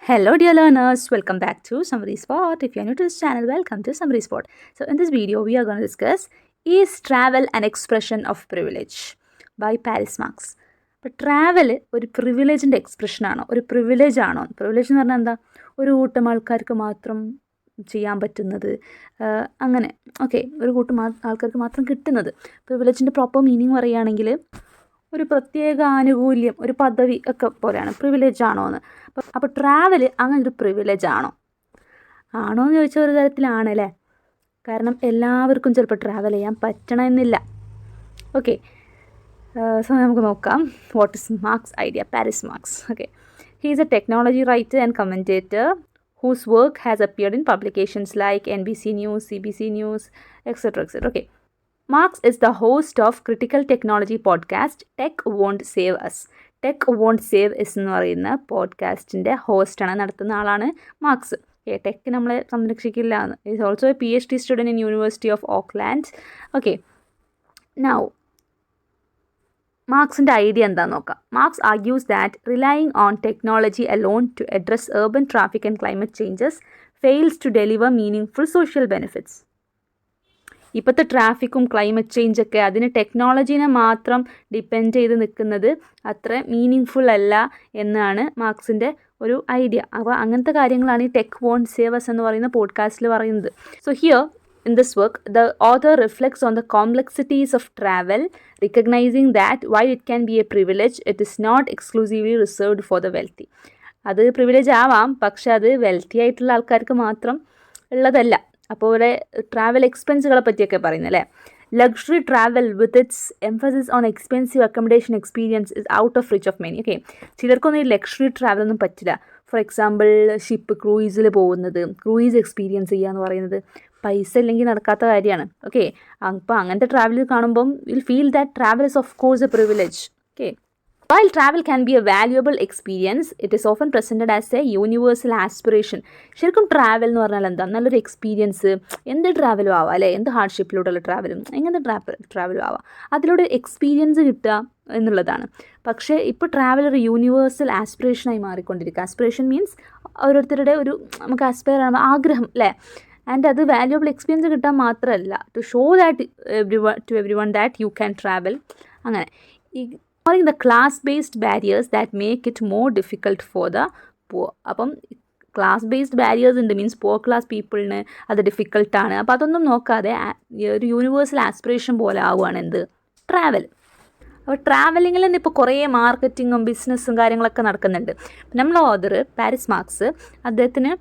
Hello dear learners, welcome back to Summary Spot. If you are new to this channel, welcome to Summary Spot. So in this video, we are going to discuss Is travel an expression of privilege by Paris Marx. അപ്പോൾ travel ഒരു പ്രിവിലേജിൻ്റെ എക്സ്പ്രഷനാണോ, ഒരു privilege ആണോ? Privilege എന്ന് പറഞ്ഞാൽ എന്താ? ഒരു കൂട്ടം ആൾക്കാർക്ക് മാത്രം ചെയ്യാൻ പറ്റുന്നത്, അങ്ങനെ ഓക്കെ, ഒരു കൂട്ടം ആൾക്കാർക്ക് മാത്രം കിട്ടുന്നത്. പ്രിവിലേജിൻ്റെ പ്രോപ്പർ മീനിങ് പറയുകയാണെങ്കിൽ ഒരു പ്രത്യേക ആനുകൂല്യം, ഒരു പദവി ഒക്കെ പോലെയാണ്. പ്രിവിലേജ് ആണോ എന്ന്. അപ്പോൾ ട്രാവൽ അങ്ങനെ ഒരു പ്രിവിലേജ് ആണോ എന്ന് ചോദിച്ചാൽ ഒരു തരത്തിലാണല്ലേ. കാരണം എല്ലാവർക്കും ചിലപ്പോൾ ട്രാവൽ ചെയ്യാൻ പറ്റണമെന്നില്ല. ഓക്കെ, സോ നമുക്ക് നോക്കാം. What is marks idea? Paris marks. Okay, he is A technology writer and commentator whose work has appeared in publications like NBC News, CBC News, etc. Okay. Marx is the host of critical technology podcast Tech Won't Save Us. Tech Won't Save Us എന്ന് പറയുന്ന പോഡ്കാസ്റ്റിൻ്റെ ഹോസ്റ്റാണ്, നടത്തുന്ന ആളാണ് marks. Tech നമ്മളെ സംരക്ഷിക്കില്ല എന്ന്. Is also a PhD student in university of Auckland. Okay, now മാർക്സിൻ്റെ idea എന്താണെന്ന് നോക്കാം. Marx argues that relying on technology alone to address urban traffic and climate changes fails to deliver meaning social benefits. ഇപ്പോഴത്തെ ട്രാഫിക്കും climate ചേഞ്ചൊക്കെ അതിന് ടെക്നോളജീനെ മാത്രം depend ചെയ്ത് നിൽക്കുന്നത് അത്ര മീനിങ് അല്ല എന്നാണ് മാർക്സിൻ്റെ ഒരു ഐഡിയ. അപ്പോൾ അങ്ങനത്തെ കാര്യങ്ങളാണ് ഈ ടെക് വോണ്ട് സേവ് അസ് എന്ന് പറയുന്ന പോഡ്കാസ്റ്റിൽ പറയുന്നത്. So here in this work, the author reflects on the complexities of travel, recognizing that while it can be a privilege, it is not exclusively reserved for the wealthy. അത് privilege ആവാം, പക്ഷെ അത് wealthy ആയിട്ടുള്ള ആൾക്കാർക്ക് മാത്രം ഉള്ളതല്ല. അപ്പോൾ ഇവിടെ ട്രാവൽ എക്സ്പെൻസുകളെ പറ്റിയൊക്കെ പറയുന്നല്ലേ. Luxury travel with its emphasis on expensive accommodation experience is out of reach of many. Okay, ചിലർക്കൊന്നും ഈ ലക്ഷറി ട്രാവൽ ഒന്നും പറ്റില്ല. ഫോർ എക്സാമ്പിൾ ഷിപ്പ് ക്രൂയിസിൽ പോകുന്നത്, ക്രൂയിസ് എക്സ്പീരിയൻസ് ചെയ്യുക എന്ന് പറയുന്നത് പൈസ ഇല്ലെങ്കിൽ നടക്കാത്ത കാര്യമാണ്. ഓക്കെ, അപ്പോൾ അങ്ങനത്തെ ട്രാവൽ കാണുമ്പം will feel that travel is of course A privilege. Okay, while travel can be a valuable experience, it is often presented as a universal aspiration. ശരിക്കും ട്രാവൽ എന്ന് പറഞ്ഞാൽ എന്താ? നല്ലൊരു എക്സ്പീരിയൻസ്. എന്ത് ട്രാവലും ആവാം അല്ലേ, എന്ത് ഹാർഡ്ഷിപ്പിലൂടെയുള്ള ട്രാവലും, എങ്ങനത്തെ ട്രാവലും ആവാം, അതിലൂടെ എക്സ്പീരിയൻസ് കിട്ടുക എന്നുള്ളതാണ്. പക്ഷേ ഇപ്പോൾ ട്രാവൽ ഒരു യൂണിവേഴ്സൽ ആസ്പിറേഷനായി മാറിക്കൊണ്ടിരിക്കുക. ആസ്പിറേഷൻ മീൻസ് ഓരോരുത്തരുടെ ഒരു നമുക്ക് ആസ്പയർ ആണ് ആഗ്രഹം അല്ലേ. ആൻഡ് അത് വാല്യുബിൾ എക്സ്പീരിയൻസ് കിട്ടാൻ മാത്രമല്ല, to show that everyone that you can travel. അങ്ങനെ ignoring the class-based barriers that make it more difficult for the poor. അപ്പം ക്ലാസ് ബേസ്ഡ് ബാരിയേഴ്സ് ഉണ്ട്, മീൻസ് പോർ ക്ലാസ് പീപ്പിളിന് അത് ഡിഫിക്കൽട്ടാണ്. അപ്പോൾ അതൊന്നും നോക്കാതെ ഒരു യൂണിവേഴ്സൽ ആസ്പിറേഷൻ പോലെ ആവുകയാണ് എന്ത്? ട്രാവൽ. അപ്പോൾ ട്രാവലിങ്ങിൽ തന്നെ ഇപ്പോൾ കുറേ മാർക്കറ്റിങ്ങും ബിസിനസ്സും കാര്യങ്ങളൊക്കെ നടക്കുന്നുണ്ട്. നമ്മൾ ഓതർ പാരിസ് മാർക്സ് അദ്ദേഹത്തിന്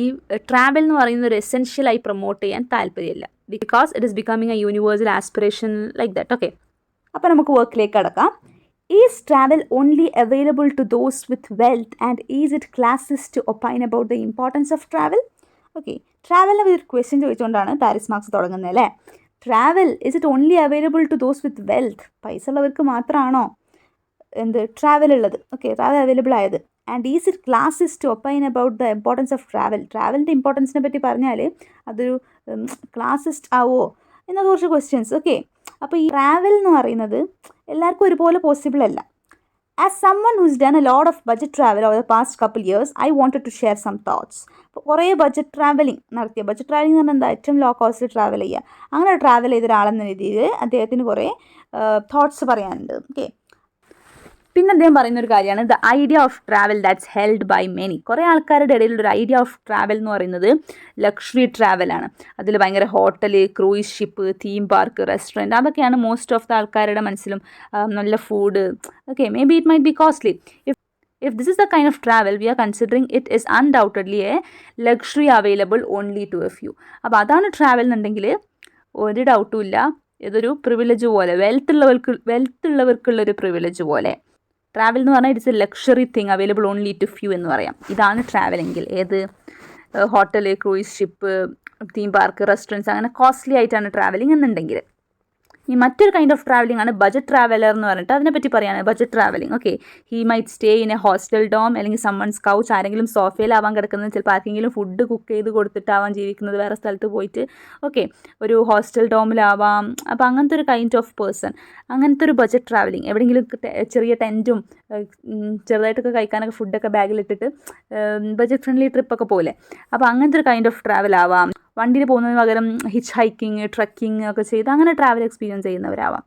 ഈ ട്രാവൽ എന്ന് പറയുന്ന ഒരു എസെൻഷ്യലായി പ്രൊമോട്ട് ചെയ്യാൻ താല്പര്യമില്ല. Because it is becoming A universal aspiration like that. Okay, അപ്പോൾ നമുക്ക് വർക്കിലേക്ക് കടക്കാം. Is travel only available to those with wealth, and is it classist to opine about the importance of travel? Okay, ട്രാവലിനെ ഒരു question ചോദിച്ചുകൊണ്ടാണ് Paris Marx തുടങ്ങുന്നത് അല്ലേ. Travel is it only available to those with wealth? പൈസ ഉള്ളവർക്ക് മാത്രമാണോ travel ഉള്ളത്? Okay, travel available ആയത്. And is it classist to opine about the importance of travel? ട്രാവലിൻ്റെ ഇമ്പോർട്ടൻസിനെ പറ്റി പറഞ്ഞാൽ അതൊരു ക്ലാസിസ്റ്റ് ആവോ എന്നൊക്കെ കുറച്ച് ക്വസ്റ്റ്യൻസ്. ഓക്കെ, അപ്പോൾ ഈ ട്രാവൽ എന്ന് പറയുന്നത് എല്ലാവർക്കും ഒരുപോലെ പോസിബിൾ അല്ല. As someone who's done a lot of budget travel over the past couple years, I wanted to share some thoughts. അപ്പോൾ കുറേ ബഡ്ജറ്റ് ട്രാവലിംഗ് നടത്തിയ, ബഡ്ജറ്റ് ട്രാവലിംഗ് എന്ന് പറഞ്ഞാൽ എന്താ? ഏറ്റവും ലോ കോസ്റ്റിൽ ട്രാവൽ ചെയ്യുക. അങ്ങനെ ട്രാവൽ ചെയ്ത ഒരാളെന്ന രീതിയിൽ അദ്ദേഹത്തിന് കുറേ തോട്ട്സ് പറയാനുണ്ട്. ഓക്കെ, പിന്നെ അദ്ദേഹം പറയുന്നൊരു കാര്യമാണ് the idea of travel that's held by many. കുറേ ആൾക്കാരുടെ ഇടയിലൊരു ഐഡിയ ഓഫ് ട്രാവൽ എന്ന് പറയുന്നത് ലക്ഷറി ട്രാവലാണ്. അതിൽ ഭയങ്കര hotel, cruise ship, theme park, restaurant, അതൊക്കെയാണ് മോസ്റ്റ് ഓഫ് ദ ആൾക്കാരുടെ മനസ്സിലും. നല്ല food. Okay, may be it might B costly. If this is the kind of travel we are considering, it is undoubtedly a luxury available only to a few. അപ്പോൾ അതാണ് travel എന്നുണ്ടെങ്കിൽ ഒരു ഡൗട്ടും ഇല്ല, ഇതൊരു പ്രിവിലേജ് പോലെ, വെൽത്തുള്ളവർക്കുള്ളൊരു പ്രിവിലേജ് പോലെ. Travel എന്ന് പറഞ്ഞാൽ it's a luxury thing available only to few എന്ന് പറയാം. ഇതാണ് ട്രാവലെങ്കിൽ. ഏത്? Hotel, cruise ship, theme park, restaurants, അങ്ങനെ കോസ്റ്റ്ലി ആയിട്ടാണ് ട്രാവലിംഗ് എന്നുണ്ടെങ്കിൽ. ഈ മറ്റൊരു കൈൻഡ് ഓഫ് ട്രാവലിംഗ് ആണ് ബജറ്റ് ട്രാവലർ എന്ന് പറഞ്ഞിട്ട് അതിനെപ്പറ്റി പറയാണ്. Budget travelling, okay, he might stay in a hostel dorm, അല്ലെങ്കിൽ സമ്മൺസ് കൗച്ച്, ആരെങ്കിലും സോഫയിലാവാൻ കിടക്കുന്നത്, ചിലപ്പോൾ ആർക്കെങ്കിലും ഫുഡ് കുക്ക് ചെയ്ത് കൊടുത്തിട്ടാവാൻ ജീവിക്കുന്നത് വേറെ സ്ഥലത്ത് പോയിട്ട്, ഓക്കെ, ഒരു ഹോസ്റ്റൽ ഡോമിലാവാം. അപ്പോൾ അങ്ങനത്തെ ഒരു കൈൻഡ് ഓഫ് പേഴ്സൺ, അങ്ങനത്തെ ഒരു ബജറ്റ് ട്രാവലിംഗ്, എവിടെയെങ്കിലും ചെറിയ ടെൻറ്റും ചെറുതായിട്ടൊക്കെ കഴിക്കാനൊക്കെ ഫുഡൊക്കെ ബാഗിലിട്ടിട്ട് ബജറ്റ് ഫ്രണ്ട്ലി ട്രിപ്പൊക്കെ പോലെ, അപ്പോൾ അങ്ങനത്തെ ഒരു കൈൻഡ് ഓഫ് ട്രാവൽ ആവാം. വണ്ടിയിൽ പോകുന്നതിന് പകരം ഹിച്ച് ഹൈക്കിങ്, ട്രക്കിങ് ഒക്കെ ചെയ്ത് അങ്ങനെ ട്രാവൽ എക്സ്പീരിയൻസ് ചെയ്യുന്നവരാവാം.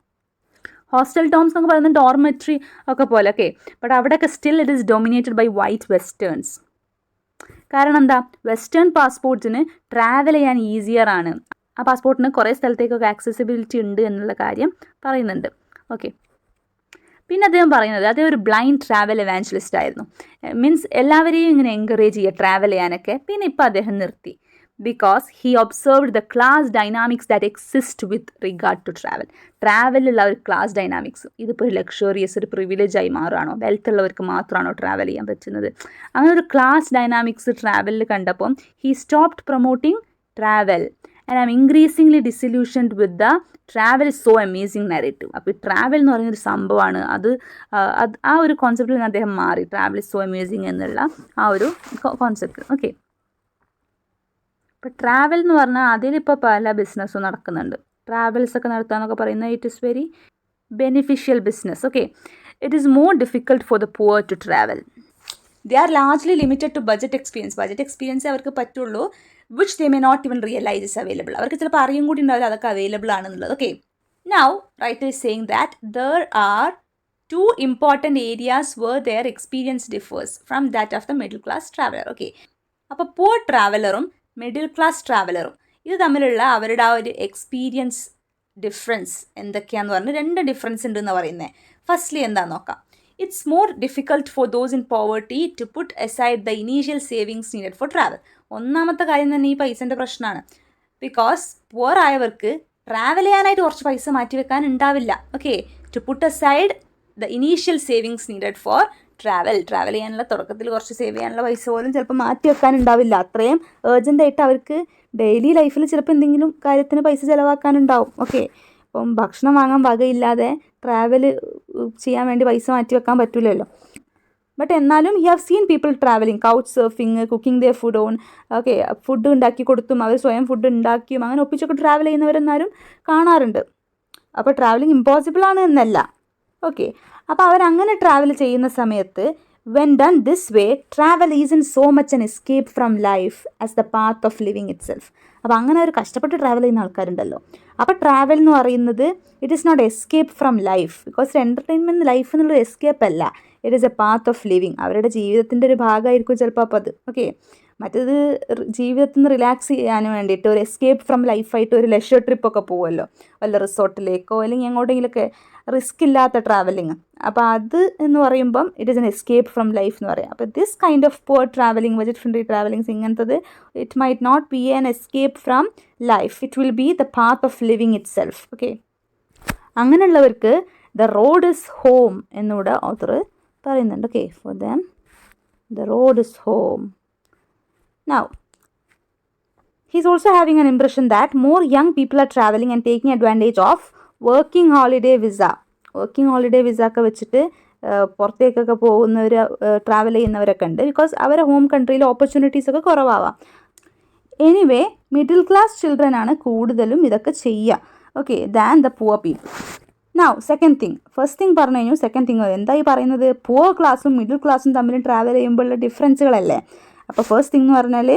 ഹോസ്റ്റൽ ടോംസ് എന്നൊക്കെ പറയുന്നത് ഡോർമെട്രി ഒക്കെ പോലെ, ഓക്കെ, ബട്ട് അവിടെയൊക്കെ still it is dominated by white westerns. കാരണം എന്താ, വെസ്റ്റേൺ പാസ്പോർട്ടിന് ട്രാവൽ ചെയ്യാൻ ഈസിയർ ആണ്. ആ പാസ്പോർട്ടിന് കുറേ സ്ഥലത്തേക്കൊക്കെ ആക്സസിബിലിറ്റി ഉണ്ട് എന്നുള്ള കാര്യം പറയുന്നുണ്ട്, ഓക്കെ. പിന്നെ അദ്ദേഹം പറയുന്നത് അദ്ദേഹം ഒരു ബ്ലൈൻഡ് ട്രാവൽ എവാഞ്ചലിസ്റ്റ് ആയിരുന്നു. മീൻസ് എല്ലാവരെയും ഇങ്ങനെ എൻകറേജ് ചെയ്യുക ട്രാവൽ ചെയ്യാനൊക്കെ. പിന്നെ ഇപ്പോൾ അദ്ദേഹം നിർത്തി. because he observed the class dynamics that exist with regard to travel. ട്രാവലിലുള്ള ഒരു ക്ലാസ് ഡൈനാമിക്സ്, ഇതിപ്പോൾ ഒരു ലക്ഷറിയസ്, ഒരു പ്രിവിലേജ് ആയി മാറുകയാണോ, വെൽത്ത് ഉള്ളവർക്ക് മാത്രമാണോ ട്രാവൽ ചെയ്യാൻ പറ്റുന്നത്, അങ്ങനെ ഒരു ക്ലാസ് ഡൈനാമിക്സ് ട്രാവലിൽ കണ്ടപ്പം he stopped promoting travel and I am increasingly disillusioned with the travel is so amazing narrative. അപ്പോൾ ഈ ട്രാവൽ എന്ന് പറയുന്നൊരു സംഭവമാണ്, അത് ആ ഒരു കോൺസെപ്റ്റിൽ നിന്ന് അദ്ദേഹം മാറി, ട്രാവൽ ഇസ് സോ അമേസിങ് എന്നുള്ള ആ ഒരു കോൺസെപ്റ്റ്, ഓക്കെ. ഇപ്പോൾ ട്രാവൽ എന്ന് പറഞ്ഞാൽ അതിലിപ്പോൾ പല ബിസിനസ്സും നടക്കുന്നുണ്ട്. ട്രാവൽസൊക്കെ നടത്തുക പറയുന്നത് it is very beneficial business, okay. It is more difficult for the poor to travel. They are largely limited to budget experience. Budget എക്സ്പീരിയൻസേ അവർക്ക് പറ്റുള്ളൂ, which they may not even realise is available. അവർക്ക് ചിലപ്പോൾ അറിയും കൂടി ഉണ്ടാവില്ല അതൊക്കെ available ആണെന്നുള്ളത്, okay. Now writer is saying that there are 2 important areas where their experience differs from that of the middle class traveler, okay. അപ്പോൾ poor ട്രാവലറും middle class ട്രാവലറും ഇത് തമ്മിലുള്ള അവരുടെ ആ ഒരു എക്സ്പീരിയൻസ് ഡിഫറൻസ് എന്തൊക്കെയാണെന്ന് പറഞ്ഞ് 2 ഡിഫറൻസ് ഉണ്ടെന്ന് പറയുന്നത്. ഫസ്റ്റ്ലി എന്താണെന്ന് നോക്കാം. It's more difficult for those in poverty to put aside the initial savings needed for travel. ഒന്നാമത്തെ കാര്യം തന്നെ ഈ പൈസൻ്റെ പ്രശ്നമാണ്. ബിക്കോസ് പുവർ ആയവർക്ക് ട്രാവൽ ചെയ്യാനായിട്ട് കുറച്ച് പൈസ മാറ്റി വെക്കാൻ ഉണ്ടാവില്ല, okay, to put aside the initial savings needed for travel ചെയ്യാനുള്ള തുടക്കത്തിൽ കുറച്ച് സേവ് ചെയ്യാനുള്ള പൈസ പോലും ചിലപ്പോൾ മാറ്റി വെക്കാനുണ്ടാവില്ല. അത്രയും ഏർജൻ്റായിട്ട് അവർക്ക് ഡെയിലി ലൈഫിൽ ചിലപ്പോൾ എന്തെങ്കിലും കാര്യത്തിന് പൈസ ചിലവാക്കാനുണ്ടാവും, ഓക്കെ. ഇപ്പം ഭക്ഷണം വാങ്ങാൻ വകയില്ലാതെ ട്രാവൽ ചെയ്യാൻ വേണ്ടി പൈസ മാറ്റി വെക്കാൻ പറ്റില്ലല്ലോ. ബട്ട് എന്നാലും he have seen people travelling, couch surfing, cooking there food on, okay, food ഉണ്ടാക്കി കൊടുത്തും അവർ സ്വയം ഫുഡ് ഉണ്ടാക്കിയും അങ്ങനെ ഒപ്പിച്ചൊക്കെ ട്രാവൽ ചെയ്യുന്നവരെന്നാലും കാണാറുണ്ട്. അപ്പോൾ ട്രാവലിംഗ് ഇമ്പോസിബിൾ ആണ് എന്നല്ല, ഓക്കെ. അപ്പോൾ അവരങ്ങനെ ട്രാവൽ ചെയ്യുന്ന സമയത്ത് when done this way travel is in so much N escape from life as the path of living it self. അപ്പോൾ അങ്ങനെ ഒരു കഷ്ടപ്പെട്ട് ട്രാവൽ ചെയ്യുന്ന ആൾക്കാരുണ്ടല്ലോ. അപ്പോൾ ട്രാവൽ എന്ന് പറയുന്നത് it is not escape from life, because ഒരു എൻ്റർടൈൻമെൻറ്റ് ലൈഫ് എന്നുള്ളൊരു എസ്കേപ്പ് അല്ല, it is a path of living. അവരുടെ ജീവിതത്തിൻ്റെ ഒരു ഭാഗമായിരിക്കും ചിലപ്പോൾ അപ്പോൾ അത്, ഓക്കെ. മറ്റേത് ജീവിതത്തിൽ നിന്ന് റിലാക്സ് ചെയ്യാൻ വേണ്ടിയിട്ട് ഒരു എസ്കേപ്പ് ഫ്രം ലൈഫായിട്ട് ഒരു ലെഷർ ട്രിപ്പൊക്കെ പോകുമല്ലോ, വല്ല റിസോർട്ടിലേക്കോ അല്ലെങ്കിൽ എങ്ങോട്ടെങ്കിലൊക്കെ റിസ്ക് ഇല്ലാത്ത ട്രാവലിങ്. അപ്പോൾ അത് എന്ന് പറയുമ്പം it is an escape from life എന്ന് പറയാം. അപ്പോൾ this kind of poor travelling, budget friendly travellings ഇങ്ങനത്തത് it might not be an escape from life, it will be the path of living itself, okay. അങ്ങനെയുള്ളവർക്ക് the road is home എന്നിവിടെ author പറയുന്നുണ്ട്, okay. For them the road is home. Now, he's also having an impression that more young people are traveling and taking advantage of working holiday visa. Working holiday visa ഒക്കെ വെച്ചിട്ട് പുറത്തേക്കൊക്കെ പോകുന്നവർ, travel ചെയ്യുന്നവരൊക്കെ ഉണ്ട്. Because അവരെ home കൺട്രിയിൽ opportunities ഒക്കെ കുറവാവാം. Anyway middle class children ആണ് കൂടുതലും ഇതൊക്കെ ചെയ്യുക, okay, than the poor people. Now second thing, first thing പറഞ്ഞു കഴിഞ്ഞു, സെക്കൻഡ് തിങ് എന്തായി പറയുന്നത്, പുവർ ക്ലാസ്സും മിഡിൽ ക്ലാസ്സും തമ്മിൽ ട്രാവൽ ചെയ്യുമ്പോഴുള്ള ഡിഫറൻസുകളല്ലേ. അപ്പോൾ ഫസ്റ്റ് തിങ് എന്ന് പറഞ്ഞാൽ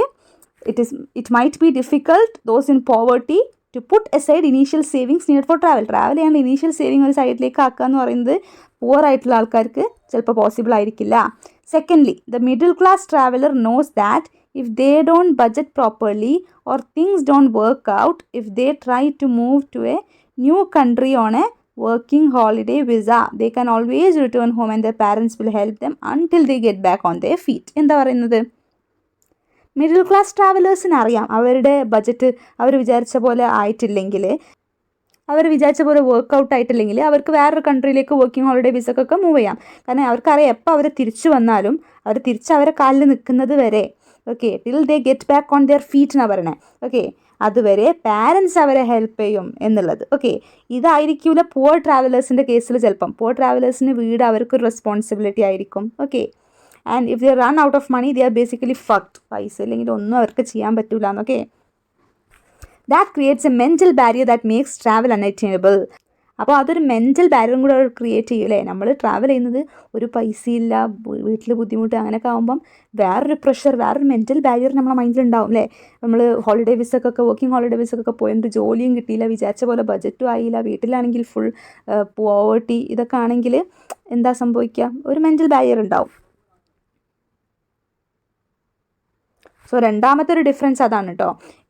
it might be difficult those in poverty to put aside initial savings need for travel. Travel ചെയ്യാനുള്ള ഇനീഷ്യൽ സേവിങ് ഒരു സൈഡിലേക്ക് ആക്കുക എന്ന് പറയുന്നത് പുവർ ആയിട്ടുള്ള ആൾക്കാർക്ക് ചിലപ്പോൾ പോസിബിൾ ആയിരിക്കില്ല. Secondly the middle class traveller knows that if they don't budget properly or things don't work out, if they try to move to a new country on a working holiday visa, they can always return home and their parents will help them until they get back on their feet. എന്താ പറയുന്നത്, middle class ട്രാവലേഴ്സിന് അറിയാം അവരുടെ budget അവർ വിചാരിച്ച പോലെ ആയിട്ടില്ലെങ്കിൽ, അവർ വിചാരിച്ച പോലെ workout ആയിട്ടില്ലെങ്കിൽ അവർക്ക് വേറൊരു കൺട്രിയിലേക്ക് വർക്കിംഗ് ഹോളിഡേ വിസക്കൊക്കെ മൂവ് ചെയ്യാം. കാരണം അവർക്കറിയാം എപ്പോൾ അവർ തിരിച്ചു വന്നാലും അവർ അവരെ കാലിൽ നിൽക്കുന്നത് വരെ, okay, till they get back on their feet എന്നാണ് പറയണേ, ഓക്കെ. അതുവരെ പാരൻസ് അവരെ ഹെൽപ്പ് ചെയ്യും എന്നുള്ളത്. ഓക്കെ, ഇതായിരിക്കില്ല പുവർ ട്രാവലേഴ്സിൻ്റെ കേസിൽ. ചിലപ്പം പുവർ ട്രാവലേഴ്സിന് വീട് അവർക്കൊരു റെസ്പോൺസിബിലിറ്റി ആയിരിക്കും. Okay, and if they run out of money they are basically fucked. പൈസ ഇല്ലെങ്കിൽ ഒന്നും അവർക്ക് ചെയ്യാൻ പറ്റില്ല എന്നൊക്കെ. That creates a mental barrier that makes travel unattainable. അപ്പോൾ അതൊരു മെൻ്റൽ ബാരിയറും കൂടെ ക്രിയേറ്റ് ചെയ്യൂലേ. നമ്മൾ ട്രാവൽ ചെയ്യുന്നത് ഒരു പൈസയില്ല, വീട്ടിൽ ബുദ്ധിമുട്ട് അങ്ങനെയൊക്കെ ആകുമ്പം വേറൊരു പ്രഷർ, വേറൊരു മെൻ്റൽ ബാരിയർ നമ്മുടെ മൈൻഡിലുണ്ടാവും അല്ലേ. നമ്മൾ ഹോളിഡേ വിസക്കൊക്കെ വർക്കിംഗ് ഹോളിഡേ വിസക്കൊക്കെ പോയിട്ട് ജോലിയും കിട്ടിയില്ല, വിചാരിച്ച പോലെ ബജറ്റും ആയില്ല, വീട്ടിലാണെങ്കിൽ ഫുൾ പോവർട്ടി, ഇതൊക്കെ ആണെങ്കിൽ എന്താ സംഭവിക്കുക, ഒരു മെൻ്റൽ ബാരിയർ ഉണ്ടാവും. സോ രണ്ടാമത്തെ ഒരു ഡിഫറൻസ് അതാണ് കേട്ടോ.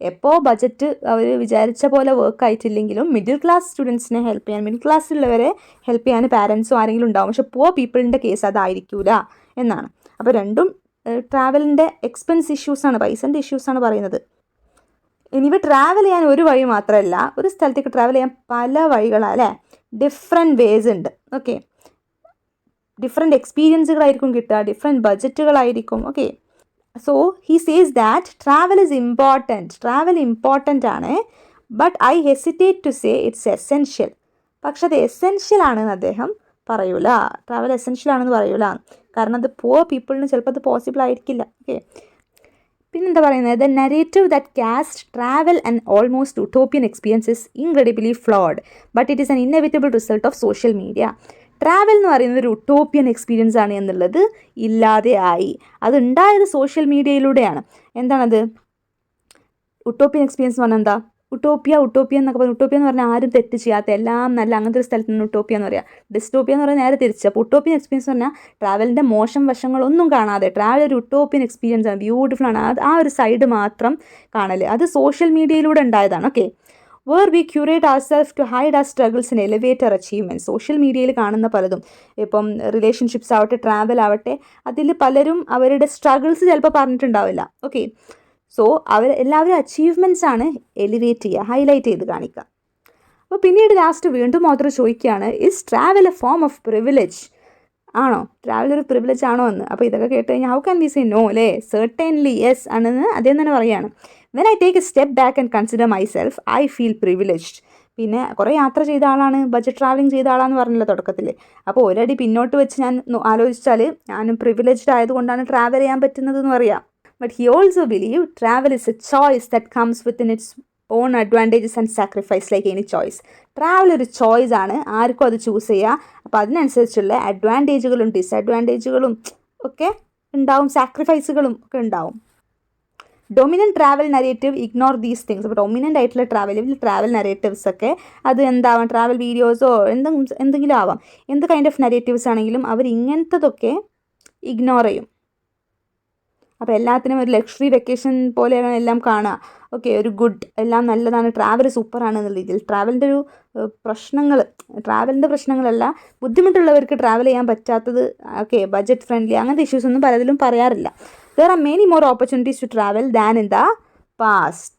എപ്പോൾ ബജറ്റ് അവർ വിചാരിച്ച പോലെ വർക്ക് ആയിട്ടില്ലെങ്കിലും മിഡിൽ ക്ലാസ് സ്റ്റുഡൻസിനെ ഹെൽപ്പ് ചെയ്യാൻ, മിഡിൽ ക്ലാസ്സിലുള്ളവരെ ഹെൽപ്പ് ചെയ്യാൻ പാരൻസോ ആരെങ്കിലും ഉണ്ടാവും. പക്ഷെ പുവർ പീപ്പിളിൻ്റെ കേസ് അതായിരിക്കില്ല എന്നാണ്. അപ്പോൾ രണ്ടും ട്രാവലിൻ്റെ എക്സ്പെൻസ് ഇഷ്യൂസാണ്, പൈസൻ്റെ ഇഷ്യൂസാണ് പറയുന്നത്. ഇനിയിപ്പോൾ ട്രാവൽ ചെയ്യാൻ ഒരു വഴി മാത്രമല്ല, ഒരു സ്ഥലത്തേക്ക് ട്രാവൽ ചെയ്യാൻ പല വഴികളാണ് അല്ലേ. ഡിഫറെൻറ്റ് വേസ് ഉണ്ട്. ഓക്കെ, ഡിഫറെൻറ്റ് എക്സ്പീരിയൻസുകളായിരിക്കും കിട്ടുക, ഡിഫറെൻറ്റ് ബജറ്റുകളായിരിക്കും. Okay, so he says that travel is important. Travel important ആണ്, but I hesitate to say it's essential. പക്ഷെ അത് എസെൻഷ്യൽ ആണെന്ന് അദ്ദേഹം പറയൂല. ട്രാവൽ എസെൻഷ്യൽ ആണെന്ന് പറയൂല, കാരണം അത് പുവർ പീപ്പിളിന് ചിലപ്പോൾ അത് പോസിബിൾ ആയിരിക്കില്ല. ഓക്കെ, പിന്നെന്താ പറയുന്നത്, the narrative that cast travel and almost utopian experience is incredibly flawed, but it is an inevitable result of social media. ട്രാവൽ എന്ന് പറയുന്നത് ഒരു ഉട്ടോപ്യൻ എക്സ്പീരിയൻസ് ആണ് എന്നുള്ളത് ഇല്ലാതെ ആയി. അതുണ്ടായത് സോഷ്യൽ മീഡിയയിലൂടെയാണ്. എന്താണത് ഉട്ടോപ്യൻ എക്സ്പീരിയൻസ് എന്ന് പറഞ്ഞാൽ എന്താ? ഉട്ടോപ്യ എന്നൊക്കെ പറഞ്ഞാൽ, ഉട്ടോപ്യ എന്ന് പറഞ്ഞാൽ ആരും തെറ്റ് ചെയ്യാത്ത, എല്ലാം നല്ല അങ്ങനത്തെ ഒരു സ്ഥലത്ത് നിന്ന് ഉട്ടോപ്യ എന്ന് പറയുക. ഡിസ്റ്റോപ്യ എന്ന് പറഞ്ഞാൽ നേരെ തിരിച്ച്. അപ്പോൾ ഉട്ടോപ്യൻ എക്സ്പീരിയൻസ് എന്ന് പറഞ്ഞാൽ ട്രാവലിൻ്റെ മോശം വശങ്ങളൊന്നും കാണാതെ, ട്രാവൽ ഒരു ഉട്ടോപ്യൻ എക്സ്പീരിയൻസ് ആണ്, ബ്യൂട്ടിഫുൾ ആണ്, ആ ഒരു സൈഡ് മാത്രം കാണൽ. അത് സോഷ്യൽ മീഡിയയിലൂടെ ഉണ്ടായതാണ്. Okay, where we curate ourselves to hide our struggles and elevate our achievements. Social മീഡിയയിൽ കാണുന്ന പലതും, ഇപ്പം റിലേഷൻഷിപ്സ് ആവട്ടെ, ട്രാവൽ ആവട്ടെ, അതിൽ പലരും അവരുടെ സ്ട്രഗിൾസ് ചിലപ്പോൾ പറഞ്ഞിട്ടുണ്ടാവില്ല. ഓക്കെ, സോ എല്ലാവരും അച്ചീവ്മെൻറ്റ്സ് ആണ് എലിവേറ്റ് ചെയ്യുക, ഹൈലൈറ്റ് ചെയ്ത് കാണിക്കുക. അപ്പോൾ പിന്നീട് ലാസ്റ്റ് വീണ്ടും ഓതർ ചോദിക്കുകയാണ്, is travel a form of privilege? ആണോ ട്രാവൽ ഒരു പ്രിവിലേജ് ആണോ എന്ന്? അപ്പോൾ ഇതൊക്കെ കേട്ട് കഴിഞ്ഞാൽ how can we say no അല്ലേ? സെർട്ടൻലി യെസ് ആണെന്ന് അദ്ദേഹം തന്നെ പറയുകയാണ്. When I take a step back and consider myself I feel privileged. പിന്നെ കുറേ യാത്ര ചെയ്ത ആളാണ്, ബജറ്റ് ട്രാവലിംഗ് ചെയ്ത ആളാന്ന് പറഞ്ഞല്ലോ തുടക്കത്തിൽ. അപ്പോൾ ഒരടി പിന്നോട്ട് വെച്ച് ഞാൻ ആലോചിച്ചാൽ ഞാനും പ്രിവിലേജ്ഡ് ആയതുകൊണ്ടാണ് ട്രാവൽ ചെയ്യാൻ പറ്റുന്നതെന്ന് പറയാം. But he also believe travel is A choice that comes within it's on advantages and sacrifice like any choice. Travel ഒരു ചോയ്സ് ആണ്, ആർക്കും അത് ചൂസ് ചെയ്യുക. അപ്പോൾ അതിനനുസരിച്ചുള്ള അഡ്വാൻറ്റേജുകളും ഡിസഡ്വാൻറ്റേജുകളും ഒക്കെ ഉണ്ടാവും, സാക്രിഫൈസുകളും ഒക്കെ ഉണ്ടാവും. Dominant travel narrative ignore these things. അപ്പോൾ ഡൊമിനൻ്റ് ആയിട്ടുള്ള ട്രാവൽ നരേറ്റീവ്സ് ഒക്കെ അത് എന്താവാം, ട്രാവൽ വീഡിയോസോ എന്തെങ്കിലും ആവാം, എന്ത് കൈൻഡ് ഓഫ് നരേറ്റീവ്സ് ആണെങ്കിലും അവർ ഇങ്ങനത്തതൊക്കെ ഇഗ്നോർ ചെയ്യും. അപ്പോൾ എല്ലാത്തിനും ഒരു ലക്ഷറി വെക്കേഷൻ പോലെയാണ് എല്ലാം കാണുക. ഓക്കെ, ഒരു ഗുഡ്, എല്ലാം നല്ലതാണ്, ട്രാവൽ സൂപ്പറാണ് എന്നുള്ള രീതിയിൽ. ട്രാവലിൻ്റെ പ്രശ്നങ്ങളല്ല, ബുദ്ധിമുട്ടുള്ളവർക്ക് ട്രാവൽ ചെയ്യാൻ പറ്റാത്തത്, ഓക്കെ, ബജറ്റ് ഫ്രണ്ട്ലി, അങ്ങനത്തെ ഇഷ്യൂസ് ഒന്നും പലതിലും പറയാറില്ല. There are many more opportunities to travel than in the past.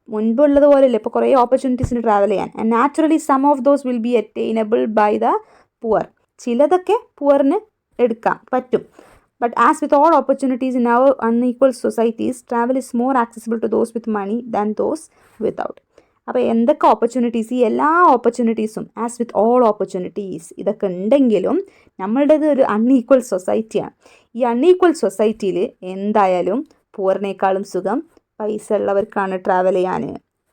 മുൻപുള്ളതുപോലെയല്ല, ഇപ്പോൾ കുറേ ഓപ്പർച്യൂണിറ്റീസിന് ട്രാവൽ ചെയ്യാൻ. And naturally some of those will be attainable by the poor. ചിലതൊക്കെ പുവറിന് എടുക്കാൻ പറ്റും. But as with all opportunities in our unequal societies travel is more accessible to those with money than those without. അപ്പോൾ എന്തൊക്കെ opportunities, ഈ എല്ലാ ഓപ്പർച്യൂണിറ്റീസും as with all opportunities ഇതൊക്കെ ഉണ്ടെങ്കിലും നമ്മളുടേത് ഒരു അൺഈക്വൽ സൊസൈറ്റിയാണ്. ഈ അൺഈക്വൽ സൊസൈറ്റിയിൽ എന്തായാലും പുവറിനേക്കാളും സുഖം പൈസ ഉള്ളവർക്കാണ് ട്രാവൽ ചെയ്യാൻ.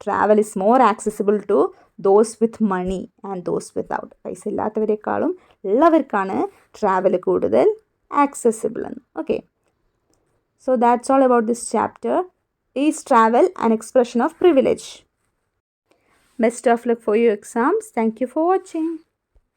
Travel is more accessible to those with money and those without. പൈസ ഇല്ലാത്തവരെക്കാളും ഉള്ളവർക്കാണ് ട്രാവൽ കൂടുതൽ ആക്സസിബിൾ എന്ന്. Okay, so that's all about this chapter. Is travel an expression of privilege? Best of luck for your exams. Thank you for watching.